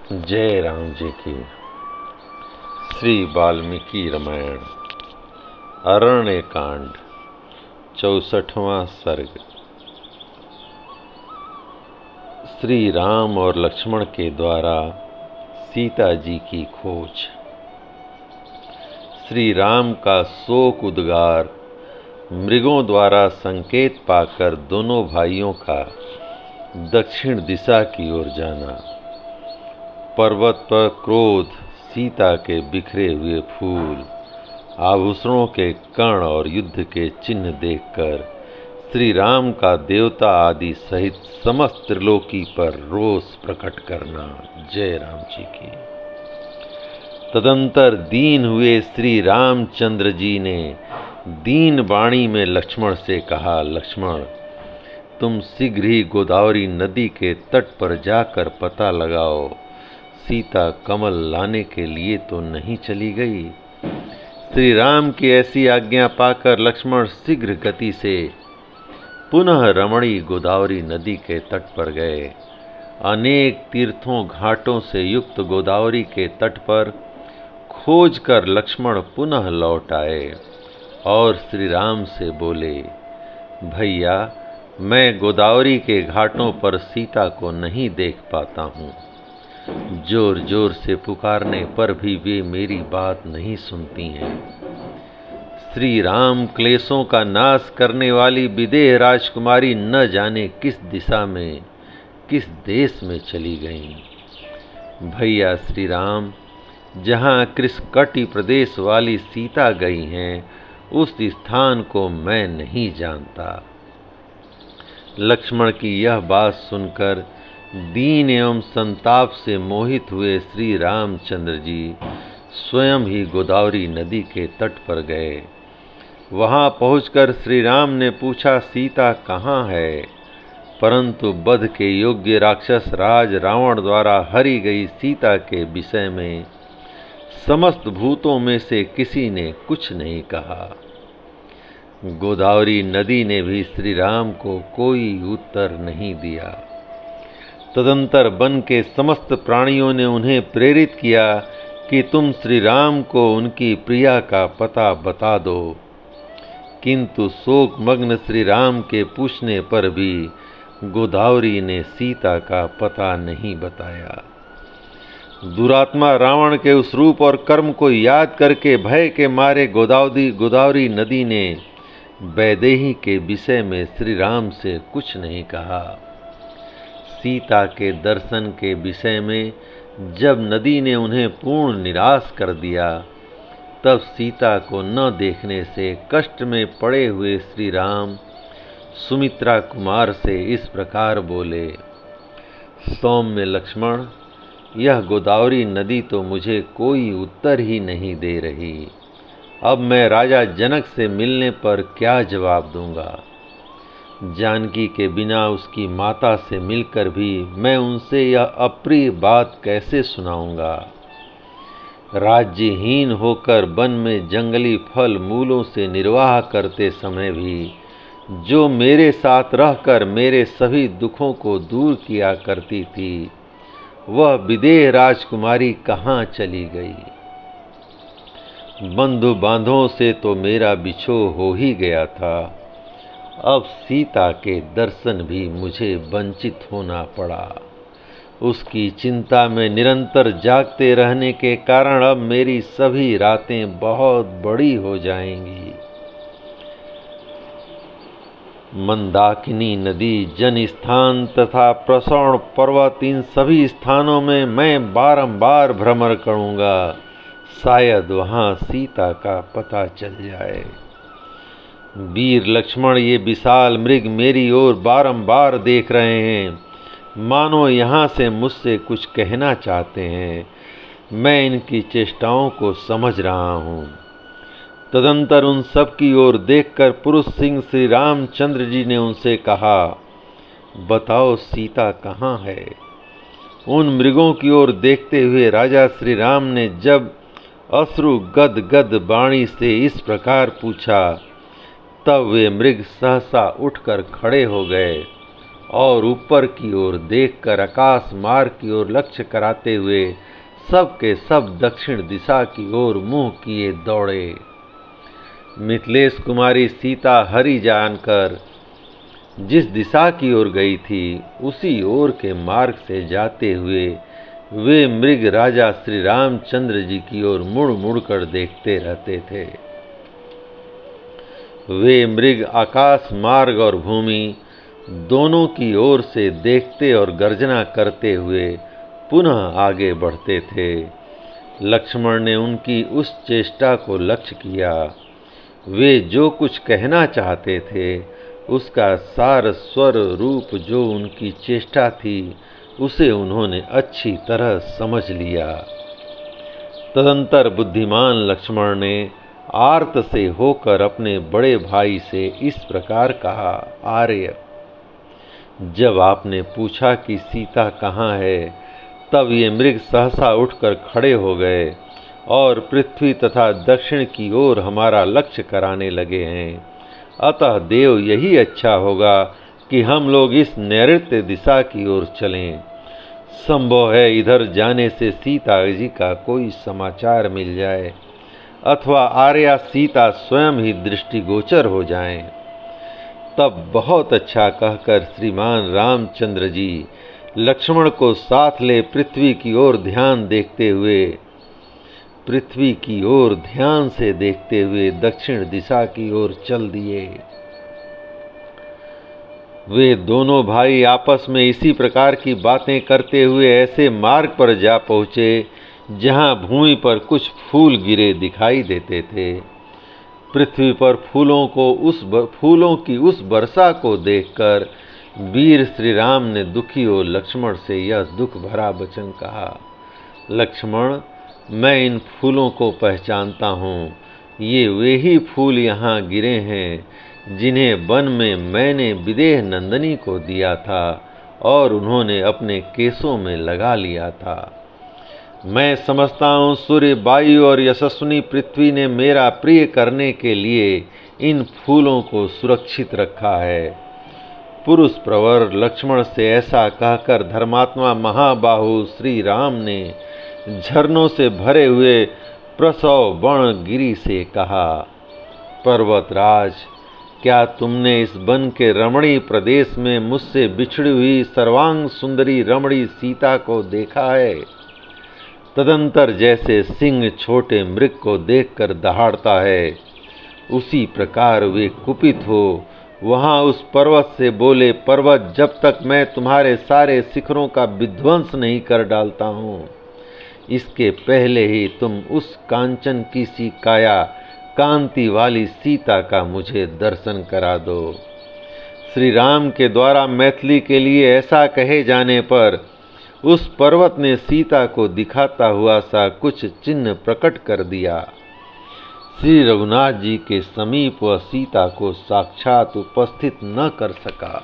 जय राम जी की। श्री वाल्मीकि रामायण अरण्य कांड 64वां सर्ग। श्री राम और लक्ष्मण के द्वारा सीता जी की खोज। श्री राम का शोक उद्गार मृगों द्वारा संकेत पाकर दोनों भाइयों का दक्षिण दिशा की ओर जाना। पर्वत पर क्रोध, सीता के बिखरे हुए फूल, आभूषणों के कण और युद्ध के चिन्ह देखकर श्री राम का देवता आदि सहित समस्त त्रिलोकी पर रोष प्रकट करना। जय राम जी की। तदंतर दीन हुए श्री रामचंद्र जी ने दीन वाणी में लक्ष्मण से कहा, लक्ष्मण, तुम शीघ्र ही गोदावरी नदी के तट पर जाकर पता लगाओ, सीता कमल लाने के लिए तो नहीं चली गई। श्री राम की ऐसी आज्ञा पाकर लक्ष्मण शीघ्र गति से पुनः रमणी गोदावरी नदी के तट पर गए। अनेक तीर्थों घाटों से युक्त गोदावरी के तट पर खोज कर लक्ष्मण पुनः लौट आए और श्री राम से बोले, भैया, मैं गोदावरी के घाटों पर सीता को नहीं देख पाता हूँ। जोर जोर से पुकारने पर भी वे मेरी बात नहीं सुनती हैं। श्री राम क्लेशों का नाश करने वाली विदेह राजकुमारी न जाने किस दिशा में, किस देश में चली गईं। भैया श्री राम, जहाँ कृष्णकटि प्रदेश वाली सीता गई हैं, उस स्थान को मैं नहीं जानता। लक्ष्मण की यह बात सुनकर दीन एवं संताप से मोहित हुए श्री रामचंद्र जी स्वयं ही गोदावरी नदी के तट पर गए। वहां पहुंचकर श्री राम ने पूछा, सीता कहाँ है? परंतु वध के योग्य राक्षस राज रावण द्वारा हरी गई सीता के विषय में समस्त भूतों में से किसी ने कुछ नहीं कहा। गोदावरी नदी ने भी श्री राम को कोई उत्तर नहीं दिया। तदंतर वन के समस्त प्राणियों ने उन्हें प्रेरित किया कि तुम श्री राम को उनकी प्रिया का पता बता दो, किंतु शोकमग्न श्री राम के पूछने पर भी गोदावरी ने सीता का पता नहीं बताया। दुरात्मा रावण के उस रूप और कर्म को याद करके भय के मारे गोदावरी नदी ने वैदेही के विषय में श्री राम से कुछ नहीं कहा। सीता के दर्शन के विषय में जब नदी ने उन्हें पूर्ण निराश कर दिया, तब सीता को न देखने से कष्ट में पड़े हुए श्री राम सुमित्रा कुमार से इस प्रकार बोले, सौम्य लक्ष्मण, यह गोदावरी नदी तो मुझे कोई उत्तर ही नहीं दे रही। अब मैं राजा जनक से मिलने पर क्या जवाब दूंगा? जानकी के बिना उसकी माता से मिलकर भी मैं उनसे यह अप्रिय बात कैसे सुनाऊंगा? राज्यहीन होकर वन में जंगली फल मूलों से निर्वाह करते समय भी जो मेरे साथ रहकर मेरे सभी दुखों को दूर किया करती थी, वह विदेह राजकुमारी कहाँ चली गई? बंधु बांधों से तो मेरा बिछोह हो ही गया था, अब सीता के दर्शन भी मुझे वंचित होना पड़ा। उसकी चिंता में निरंतर जागते रहने के कारण अब मेरी सभी रातें बहुत बड़ी हो जाएंगी। मंदाकिनी नदी, जन स्थान तथा प्रसौण पर्वत, इन सभी स्थानों में मैं बारंबार भ्रमण करूंगा, शायद वहां सीता का पता चल जाए। वीर लक्ष्मण, ये विशाल मृग मेरी ओर बारंबार देख रहे हैं, मानो यहाँ से मुझसे कुछ कहना चाहते हैं। मैं इनकी चेष्टाओं को समझ रहा हूँ। तदंतर उन सब की ओर देखकर पुरुष सिंह श्री रामचंद्र जी ने उनसे कहा, बताओ सीता कहाँ है? उन मृगों की ओर देखते हुए राजा श्री राम ने जब अश्रु गद गद वाणी से इस प्रकार पूछा, तब वे मृग सहसा उठकर खड़े हो गए और ऊपर की ओर देखकर आकाश मार्ग की ओर लक्ष्य कराते हुए सब के सब दक्षिण दिशा की ओर मुंह किए दौड़े। मिथिलेश कुमारी सीता हरि जानकर जिस दिशा की ओर गई थी उसी ओर के मार्ग से जाते हुए वे मृग राजा श्री रामचंद्र जी की ओर मुड़ मुड़ कर देखते रहते थे। वे मृग आकाश मार्ग और भूमि दोनों की ओर से देखते और गर्जना करते हुए पुनः आगे बढ़ते थे। लक्ष्मण ने उनकी उस चेष्टा को लक्ष्य किया। वे जो कुछ कहना चाहते थे उसका सार स्वर रूप जो उनकी चेष्टा थी उसे उन्होंने अच्छी तरह समझ लिया। तदंतर बुद्धिमान लक्ष्मण ने आर्त से होकर अपने बड़े भाई से इस प्रकार कहा, आर्य, जब आपने पूछा कि सीता कहाँ है तब ये मृग सहसा उठकर खड़े हो गए और पृथ्वी तथा दक्षिण की ओर हमारा लक्ष्य कराने लगे हैं। अतः देव यही अच्छा होगा कि हम लोग इस नैऋत्य दिशा की ओर चलें। संभव है इधर जाने से सीता जी का कोई समाचार मिल जाए अथवा आर्या सीता स्वयं ही दृष्टिगोचर हो जाएं। तब बहुत अच्छा कहकर श्रीमान रामचंद्र जी लक्ष्मण को साथ ले पृथ्वी की ओर ध्यान से देखते हुए दक्षिण दिशा की ओर चल दिए। वे दोनों भाई आपस में इसी प्रकार की बातें करते हुए ऐसे मार्ग पर जा पहुँचे जहाँ भूमि पर कुछ फूल गिरे दिखाई देते थे। पृथ्वी पर फूलों की उस वर्षा को देखकर वीर श्री राम ने दुखी हो लक्ष्मण से यह दुख भरा वचन कहा, लक्ष्मण, मैं इन फूलों को पहचानता हूँ। ये वे ही फूल यहाँ गिरे हैं जिन्हें वन में मैंने विदेह नंदिनी को दिया था और उन्होंने अपने केसों में लगा लिया था। मैं समझता हूँ सूर्य, वायु और यशस्विनी पृथ्वी ने मेरा प्रिय करने के लिए इन फूलों को सुरक्षित रखा है। पुरुष प्रवर लक्ष्मण से ऐसा कहकर धर्मात्मा महाबाहु श्री राम ने झरनों से भरे हुए प्रसव वन गिरी से कहा, पर्वतराज, क्या तुमने इस वन के रमणीय प्रदेश में मुझसे बिछड़ी हुई सर्वांग सुंदरी रमणी सीता को देखा है? तदंतर जैसे सिंह छोटे मृग को देखकर दहाड़ता है उसी प्रकार वे कुपित हो वहां उस पर्वत से बोले, पर्वत, जब तक मैं तुम्हारे सारे शिखरों का विध्वंस नहीं कर डालता हूँ इसके पहले ही तुम उस कांचन की सी काया कांति वाली सीता का मुझे दर्शन करा दो। श्री राम के द्वारा मैथिली के लिए ऐसा कहे जाने पर उस पर्वत ने सीता को दिखाता हुआ सा कुछ चिन्ह प्रकट कर दिया। श्री रघुनाथ जी के समीप वह सीता को साक्षात उपस्थित न कर सका।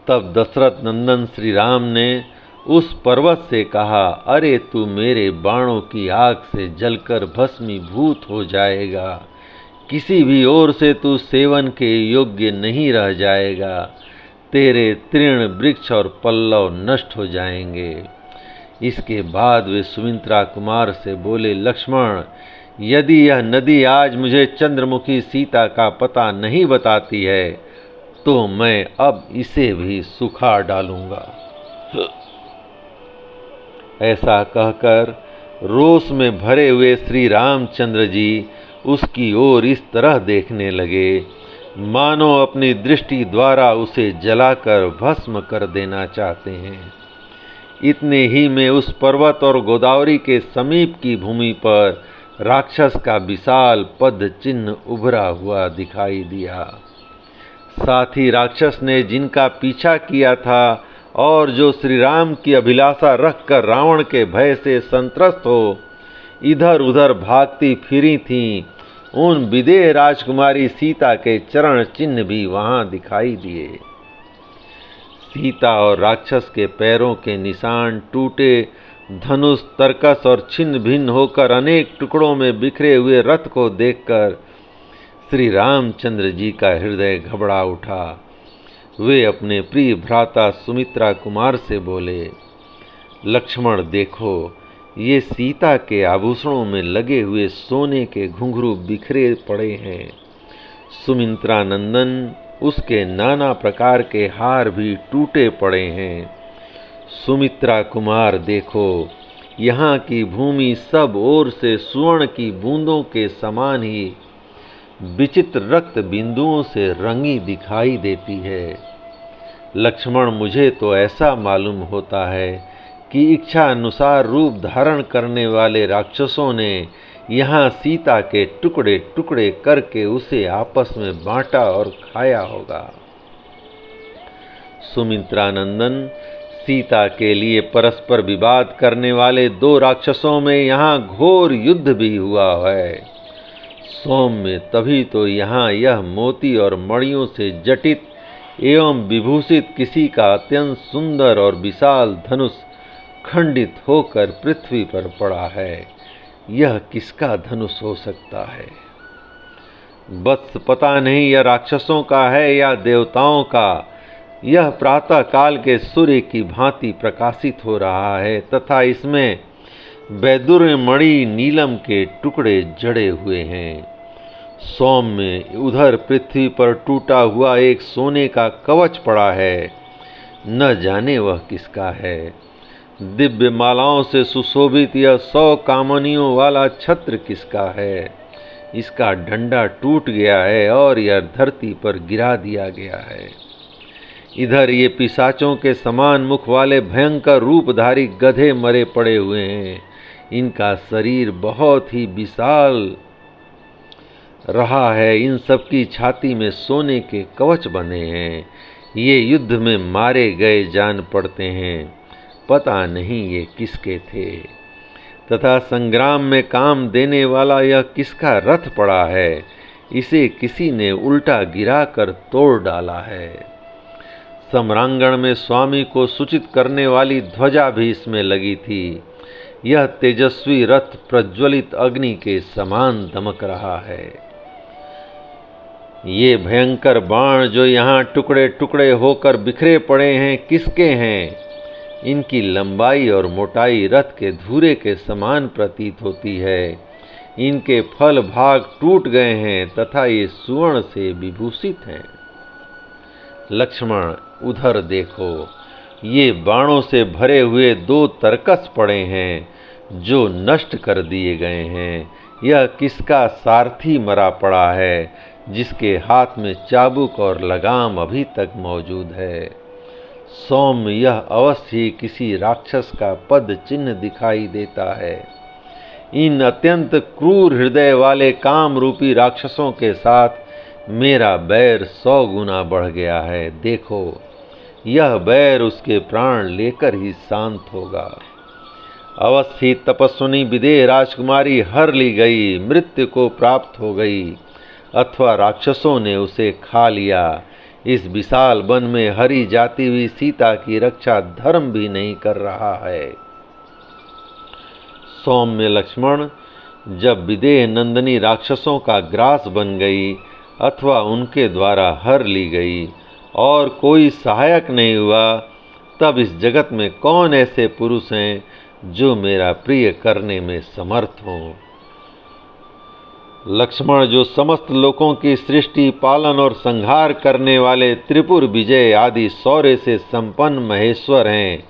तब दशरथ नंदन श्री राम ने उस पर्वत से कहा, अरे तू मेरे बाणों की आग से जलकर भस्मीभूत हो जाएगा, किसी भी ओर से तू सेवन के योग्य नहीं रह जाएगा, तेरे तृण वृक्ष और पल्लव नष्ट हो जाएंगे। इसके बाद वे सुमित्रा कुमार से बोले, लक्ष्मण, यदि यह नदी आज मुझे चंद्रमुखी सीता का पता नहीं बताती है तो मैं अब इसे भी सुखा डालूंगा। ऐसा कहकर रोष में भरे हुए श्री रामचंद्र जी उसकी ओर इस तरह देखने लगे मानो अपनी दृष्टि द्वारा उसे जलाकर भस्म कर देना चाहते हैं। इतने ही में उस पर्वत और गोदावरी के समीप की भूमि पर राक्षस का विशाल पद चिन्ह उभरा हुआ दिखाई दिया। साथ ही राक्षस ने जिनका पीछा किया था और जो श्री राम की अभिलाषा रखकर रावण के भय से संत्रस्त हो इधर उधर भागती फिरी थीं, उन विदेह राजकुमारी सीता के चरण चिन्ह भी वहां दिखाई दिए। सीता और राक्षस के पैरों के निशान टूटे धनुष, तरकस और छिन्न भिन्न होकर अनेक टुकड़ों में बिखरे हुए रथ को देखकर श्री रामचंद्र जी का हृदय घबरा उठा। वे अपने प्रिय भ्राता सुमित्रा कुमार से बोले, लक्ष्मण देखो, ये सीता के आभूषणों में लगे हुए सोने के घुंघरू बिखरे पड़े हैं। सुमित्रा नंदन उसके नाना प्रकार के हार भी टूटे पड़े हैं। सुमित्रा कुमार देखो, यहाँ की भूमि सब ओर से स्वर्ण की बूंदों के समान ही विचित्र रक्त बिंदुओं से रंगी दिखाई देती है। लक्ष्मण, मुझे तो ऐसा मालूम होता है कि इच्छा अनुसार रूप धारण करने वाले राक्षसों ने यहाँ सीता के टुकड़े टुकड़े करके उसे आपस में बांटा और खाया होगा। सुमित्रा नंदन, सीता के लिए परस्पर विवाद करने वाले दो राक्षसों में यहाँ घोर युद्ध भी हुआ है। सौम्य, तभी तो यहाँ यह मोती और मणियों से जटित एवं विभूषित किसी का अत्यंत सुंदर और विशाल धनुष खंडित होकर पृथ्वी पर पड़ा है। यह किसका धनुष हो सकता है? बस पता नहीं यह राक्षसों का है या देवताओं का। यह प्रातः काल के सूर्य की भांति प्रकाशित हो रहा है तथा इसमें वैदुर्य मणि नीलम के टुकड़े जड़े हुए हैं। सौम्य, उधर पृथ्वी पर टूटा हुआ एक सोने का कवच पड़ा है, न जाने वह किसका है। दिव्य मालाओं से सुशोभित यह 100 कामनियों वाला छत्र किसका है? इसका डंडा टूट गया है और यह धरती पर गिरा दिया गया है। इधर ये पिशाचों के समान मुख वाले भयंकर रूपधारी गधे मरे पड़े हुए हैं। इनका शरीर बहुत ही विशाल रहा है। इन सबकी छाती में सोने के कवच बने हैं। ये युद्ध में मारे गए जान पड़ते हैं। पता नहीं ये किसके थे। तथा संग्राम में काम देने वाला यह किसका रथ पड़ा है। इसे किसी ने उल्टा गिराकर तोड़ डाला है। सम्रांगण में स्वामी को सूचित करने वाली ध्वजा भी इसमें लगी थी। यह तेजस्वी रथ प्रज्वलित अग्नि के समान दमक रहा है। ये भयंकर बाण जो यहाँ टुकड़े टुकड़े होकर बिखरे पड़े हैं, किसके हैं? इनकी लंबाई और मोटाई रथ के धूरे के समान प्रतीत होती है। इनके फल भाग टूट गए हैं तथा ये सुवर्ण से विभूषित हैं। लक्ष्मण, उधर देखो, ये बाणों से भरे हुए 2 तरकस पड़े हैं जो नष्ट कर दिए गए हैं। यह किसका सारथी मरा पड़ा है जिसके हाथ में चाबुक और लगाम अभी तक मौजूद है। सौम्य, यह अवश्य ही किसी राक्षस का पद चिन्ह दिखाई देता है। इन अत्यंत क्रूर हृदय वाले काम रूपी राक्षसों के साथ मेरा बैर 100 गुना बढ़ गया है। देखो, यह बैर उसके प्राण लेकर ही शांत होगा। अवश्य ही तपस्विनी विदेह राजकुमारी हर ली गई, मृत्यु को प्राप्त हो गई, अथवा राक्षसों ने उसे खा लिया। इस विशाल वन में हरी जाती हुई सीता की रक्षा धर्म भी नहीं कर रहा है। सौम्य लक्ष्मण, जब विदेह नंदनी राक्षसों का ग्रास बन गई अथवा उनके द्वारा हर ली गई और कोई सहायक नहीं हुआ, तब इस जगत में कौन ऐसे पुरुष हैं जो मेरा प्रिय करने में समर्थ हों? लक्ष्मण, जो समस्त लोकों की सृष्टि, पालन और संहार करने वाले त्रिपुर विजय आदि शौर्य से संपन्न महेश्वर हैं,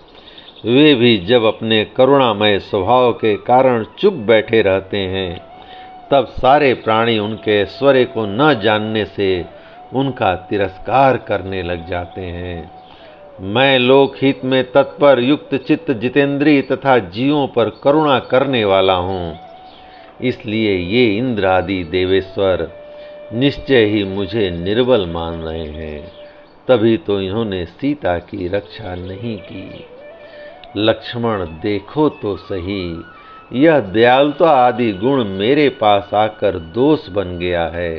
वे भी जब अपने करुणामय स्वभाव के कारण चुप बैठे रहते हैं, तब सारे प्राणी उनके ऐश्वर्य को न जानने से उनका तिरस्कार करने लग जाते हैं। मैं लोकहित में तत्पर, युक्त चित्त, जितेंद्रिय तथा जीवों पर करुणा करने वाला हूँ। इसलिए ये इंद्र आदि देवेश्वर निश्चय ही मुझे निर्बल मान रहे हैं। तभी तो इन्होंने सीता की रक्षा नहीं की। लक्ष्मण, देखो तो सही, यह दयालुता आदि गुण मेरे पास आकर दोष बन गया है।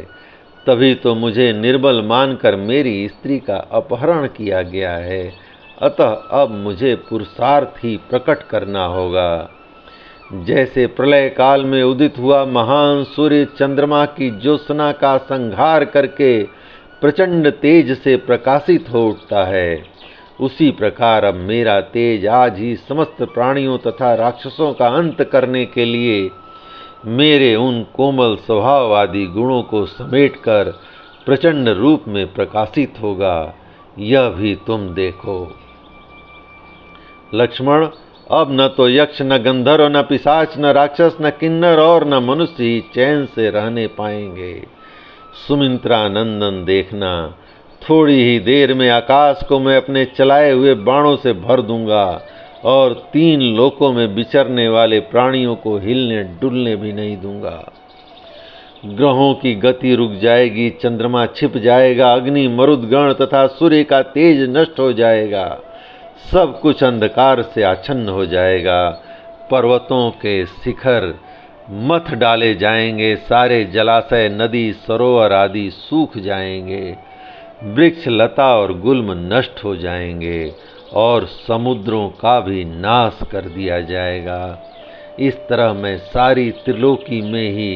तभी तो मुझे निर्बल मानकर मेरी स्त्री का अपहरण किया गया है। अतः अब मुझे पुरुषार्थ ही प्रकट करना होगा। जैसे प्रलय काल में उदित हुआ महान सूर्य चंद्रमा की ज्योत्सना का संहार करके प्रचंड तेज से प्रकाशित हो उठता है, उसी प्रकार अब मेरा तेज आज ही समस्त प्राणियों तथा राक्षसों का अंत करने के लिए मेरे उन कोमल स्वभाववादी गुणों को समेटकर प्रचंड रूप में प्रकाशित होगा। यह भी तुम देखो। लक्ष्मण, अब न तो यक्ष, न गंधर्व, न पिशाच, न राक्षस, न किन्नर और न मनुष्य ही चैन से रहने पाएंगे। सुमित्रा नंदन, देखना, थोड़ी ही देर में आकाश को मैं अपने चलाए हुए बाणों से भर दूंगा और 3 लोकों में विचरने वाले प्राणियों को हिलने डुलने भी नहीं दूंगा। ग्रहों की गति रुक जाएगी, चंद्रमा छिप जाएगा, अग्नि मरुदगण तथा सूर्य का तेज नष्ट हो जाएगा, सब कुछ अंधकार से आच्छन्न हो जाएगा। पर्वतों के शिखर मथ डाले जाएंगे, सारे जलाशय, नदी, सरोवर आदि सूख जाएंगे, वृक्ष, लता और गुल्म नष्ट हो जाएंगे और समुद्रों का भी नाश कर दिया जाएगा। इस तरह मैं सारी त्रिलोकी में ही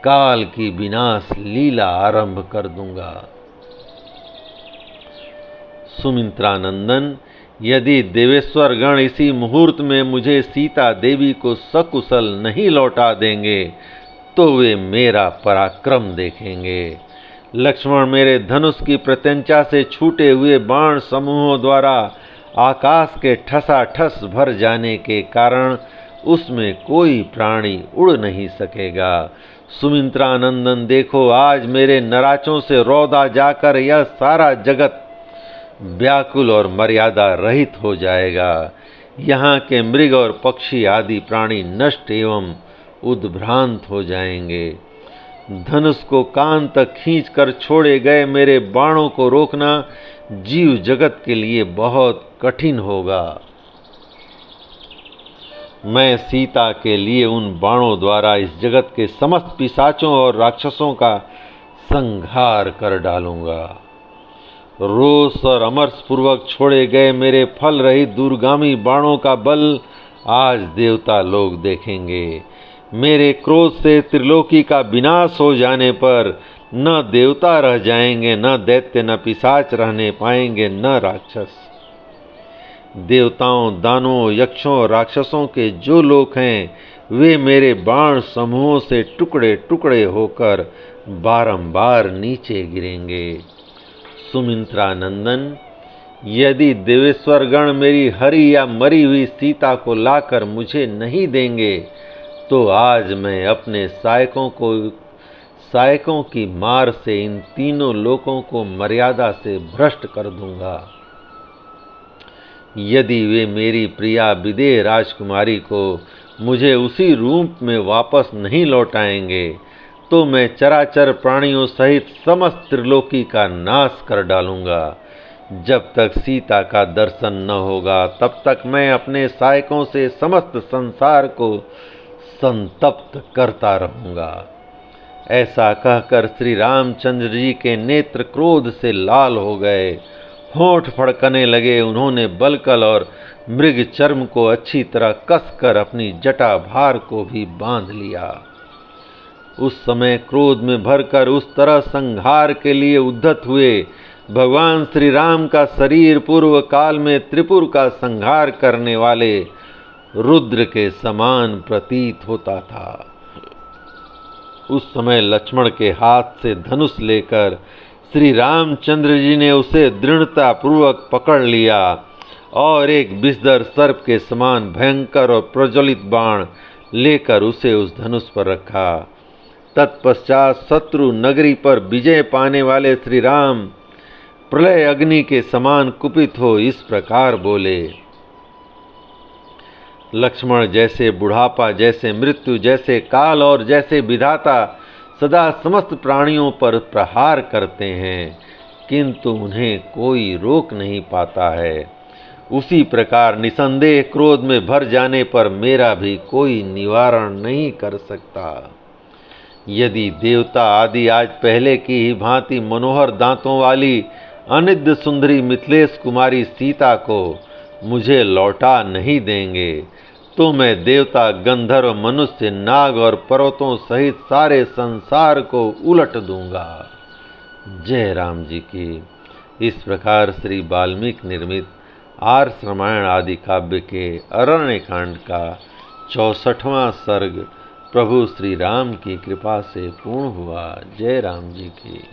काल की विनाश लीला आरंभ कर दूंगा। सुमित्रानंदन, यदि देवेश्वर गण इसी मुहूर्त में मुझे सीता देवी को सकुशल नहीं लौटा देंगे तो वे मेरा पराक्रम देखेंगे। लक्ष्मण, मेरे धनुष की प्रत्यंचा से छूटे हुए बाण समूहों द्वारा आकाश के ठसाठस भर जाने के कारण उसमें कोई प्राणी उड़ नहीं सकेगा। सुमित्रानंदन, देखो, आज मेरे नराचों से रौदा जाकर यह सारा जगत व्याकुल और मर्यादा रहित हो जाएगा। यहाँ के मृग और पक्षी आदि प्राणी नष्ट एवं उद्भ्रांत हो जाएंगे। धनुष को कान तक खींचकर छोड़े गए मेरे बाणों को रोकना जीव जगत के लिए बहुत कठिन होगा। मैं सीता के लिए उन बाणों द्वारा इस जगत के समस्त पिशाचों और राक्षसों का संहार कर डालूंगा। रोष और अमर्ष पूर्वक छोड़े गए मेरे फल रहित दूरगामी बाणों का बल आज देवता लोग देखेंगे। मेरे क्रोध से त्रिलोकी का विनाश हो जाने पर न देवता रह जाएंगे, न दैत्य, न पिशाच रहने पाएंगे, न राक्षस। देवताओं, दानवों, यक्षों, राक्षसों के जो लोक हैं वे मेरे बाण समूहों से टुकड़े टुकड़े होकर बारंबार नीचे गिरेंगे। सुमित्रानंदन, यदि देवेश्वर गण मेरी हरी या मरी हुई सीता को लाकर मुझे नहीं देंगे तो आज मैं अपने सायकों की मार से इन तीनों लोकों को मर्यादा से भ्रष्ट कर दूंगा। यदि वे मेरी प्रिया विदेह राजकुमारी को मुझे उसी रूप में वापस नहीं लौटाएंगे तो मैं चराचर प्राणियों सहित समस्त त्रिलोकी का नाश कर डालूंगा। जब तक सीता का दर्शन न होगा तब तक मैं अपने सायकों से समस्त संसार को संतप्त करता रहूंगा। ऐसा कहकर श्री रामचंद्र जी के नेत्र क्रोध से लाल हो गए, होंठ फड़कने लगे। उन्होंने बलकल और मृग चर्म को अच्छी तरह कसकर अपनी जटा भार को भी बांध लिया। उस समय क्रोध में भरकर उस तरह संहार के लिए उद्धत हुए भगवान श्री राम का शरीर पूर्व काल में त्रिपुर का संहार करने वाले रुद्र के समान प्रतीत होता था। उस समय लक्ष्मण के हाथ से धनुष लेकर श्री रामचंद्र जी ने उसे दृढ़ता पूर्वक पकड़ लिया और एक विषधर सर्प के समान भयंकर और प्रज्वलित बाण लेकर उसे उस धनुष पर रखा। तत्पश्चात शत्रु नगरी पर विजय पाने वाले श्री राम प्रलय अग्नि के समान कुपित हो इस प्रकार बोले। लक्ष्मण, जैसे बुढ़ापा, जैसे मृत्यु, जैसे काल और जैसे विधाता सदा समस्त प्राणियों पर प्रहार करते हैं किंतु उन्हें कोई रोक नहीं पाता है, उसी प्रकार निसंदेह क्रोध में भर जाने पर मेरा भी कोई निवारण नहीं कर सकता। यदि देवता आदि आज पहले की ही भांति मनोहर दांतों वाली अनिद्य सुंदरी मिथिलेश कुमारी सीता को मुझे लौटा नहीं देंगे तो मैं देवता, गंधर्व, मनुष्य, नाग और पर्वतों सहित सारे संसार को उलट दूंगा। जय राम जी की। इस प्रकार श्री वाल्मीकि निर्मित आर्ष रामायण आदि काव्य के अरण्य कांड का 64वां सर्ग प्रभु श्री राम की कृपा से पूर्ण हुआ। जय राम जी की।